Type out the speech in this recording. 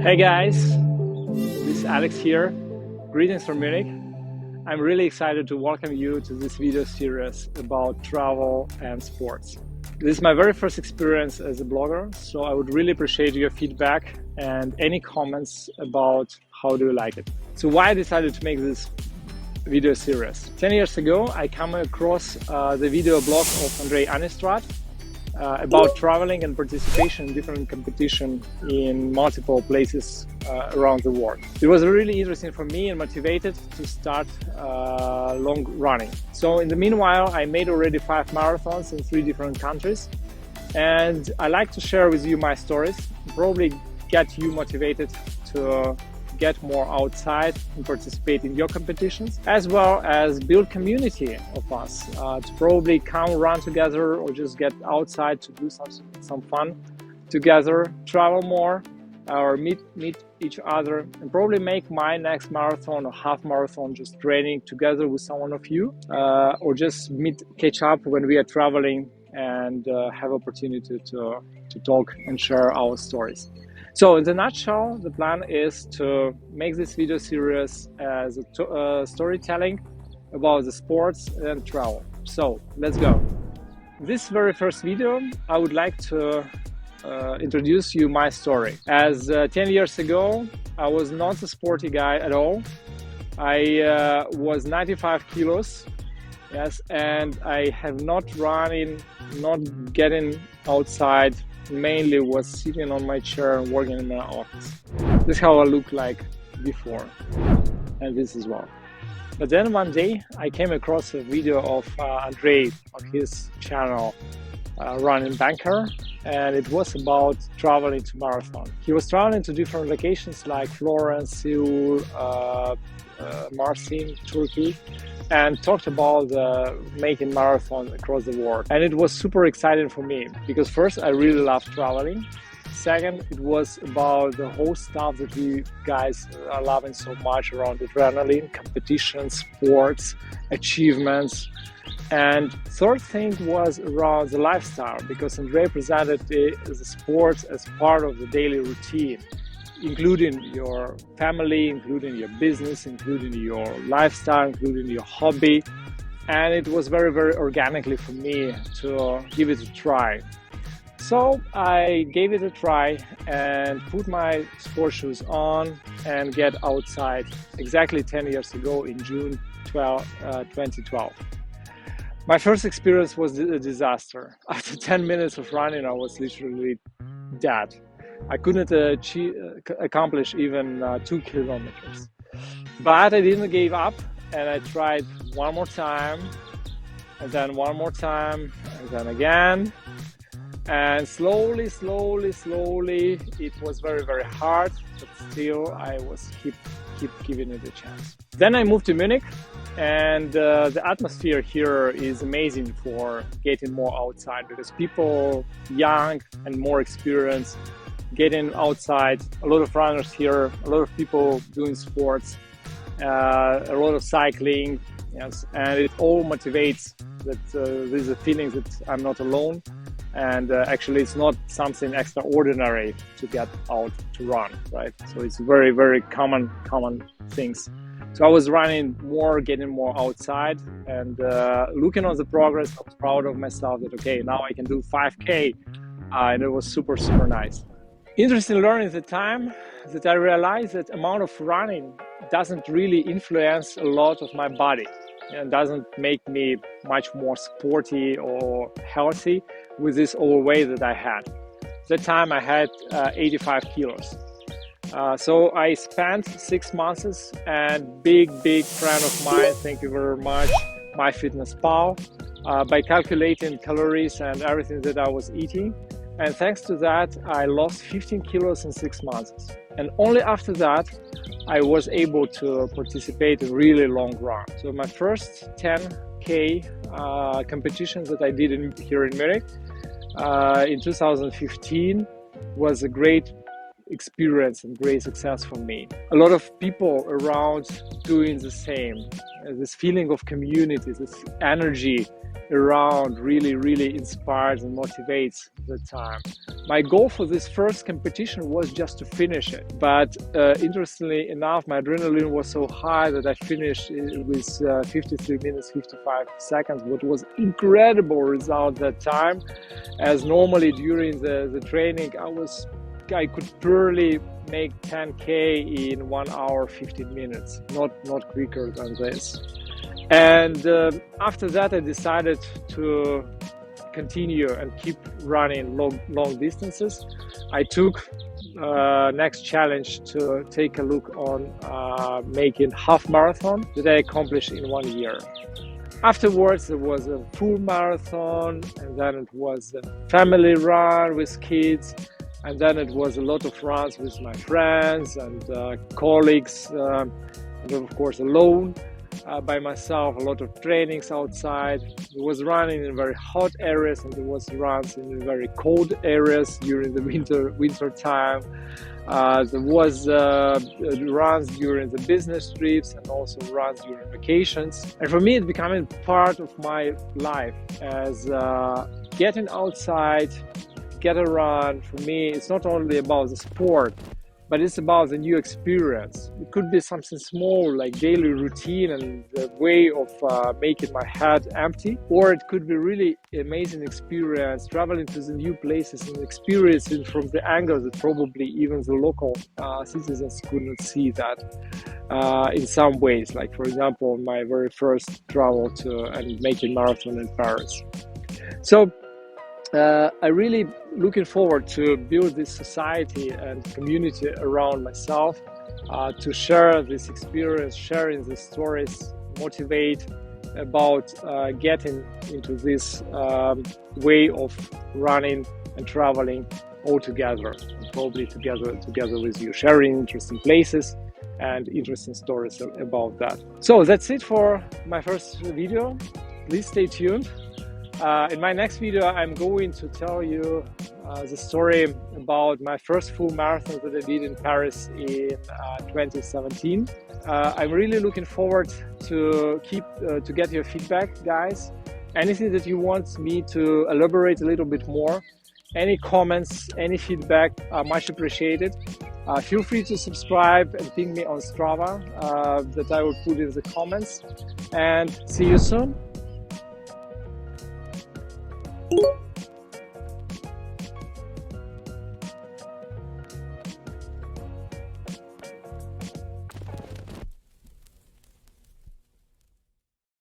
Hey guys, this is Alex here. Greetings from Munich. I'm really excited to welcome you to this video series about travel and sports. This is my very first experience as a blogger, so I would really appreciate your feedback and any comments about how do you like it. So why I decided to make this video series. 10 years ago, I came across the video blog of Andrei Anistrat about traveling and participation in different competitions in multiple places around the world. It was really interesting for me and motivated to start long running. So in the meanwhile, I made already 5 marathons in 3 different countries, and I like to share with you my stories, probably get you motivated to get more outside and participate in your competitions, as well as build community of us to probably come run together or just get outside to do some fun together, travel more, or meet each other, and probably make my next marathon or half marathon just training together with someone of you, or just catch up when we are traveling and have opportunity to talk and share our stories. So in the nutshell, the plan is to make this video series as a storytelling about the sports and travel. So let's go. This very first video, I would like to introduce you my story. As 10 years ago, I was not a sporty guy at all. I was 95 kilos, yes, and I have not getting outside. Mainly was sitting on my chair and working in my office. This is how I look like before, and this as well. But then one day I came across a video of Andrei on his channel, Running Banker, and it was about traveling to marathon. He was traveling to different locations like Florence, Seoul, Mersin, Turkey, and talked about making marathons across the world. And it was super exciting for me because first, I really love traveling. Second, it was about the whole stuff that we guys are loving so much around adrenaline, competition, sports, achievements. And third thing was around the lifestyle, because Andrei presented the sports as part of the daily routine, including your family, including your business, including your lifestyle, including your hobby. And it was very, very organically for me to give it a try. So I gave it a try and put my sport shoes on and get outside exactly 10 years ago in June 2012. My first experience was a disaster. After 10 minutes of running, I was literally dead. I couldn't accomplish even 2 kilometers. But I didn't give up, and I tried one more time, and then one more time, and then again. And slowly, it was very, very hard, but still I was keep giving it a chance. Then I moved to Munich, and the atmosphere here is amazing for getting more outside, because people young and more experienced getting outside, a lot of runners here, a lot of people doing sports, a lot of cycling, yes, and it all motivates that there's a feeling that I'm not alone, and actually it's not something extraordinary to get out to run, right? So it's very, very common things. So I was running more, getting more outside, and looking on the progress, I was proud of myself that, okay, now I can do 5K, and it was super, super nice. Interesting learning at the time that I realized that amount of running doesn't really influence a lot of my body and doesn't make me much more sporty or healthy with this overweight that I had. At that time I had 85 kilos. So I spent 6 months, and big friend of mine, thank you very much, MyFitnessPal, by calculating calories and everything that I was eating. And thanks to that, I lost 15 kilos in 6 months. And only after that, I was able to participate in really long run. So my first 10K competitions that I did here in Munich in 2015 was a great experience and great success for me. A lot of people around doing the same. This feeling of community, this energy around really inspires and motivates the time. My goal for this first competition was just to finish it. But interestingly enough, my adrenaline was so high that I finished with 53 minutes, 55 seconds, which was incredible result that time. As normally during the training, I could barely make 10K in 1 hour, 15 minutes, not quicker than this. And after that, I decided to continue and keep running long distances. I took next challenge to take a look on making half marathon that I accomplished in 1 year. Afterwards, there was a full marathon, and then it was a family run with kids, and then it was a lot of runs with my friends and colleagues, and of course alone. By myself, a lot of trainings outside. There was running in very hot areas, and there was runs in very cold areas during the winter time. There was runs during the business trips and also runs during vacations. And for me, it became part of my life as getting outside, get a run. For me, it's not only about the sport, but it's about the new experience. It could be something small like daily routine and the way of making my head empty, or it could be really amazing experience traveling to the new places and experiencing from the angle that probably even the local citizens could not see that in some ways. Like for example, my very first travel to and making marathon in Paris. So I really looking forward to build this society and community around myself, to share this experience, sharing these stories, motivate about getting into this way of running and traveling all together, probably together with you, sharing interesting places and interesting stories about that. So that's it for my first video. Please stay tuned. In my next video, I'm going to tell you the story about my first full marathon that I did in Paris in 2017. I'm really looking forward to get your feedback, guys. Anything that you want me to elaborate a little bit more, any comments, any feedback are much appreciated. Feel free to subscribe and ping me on Strava that I will put in the comments. And see you soon.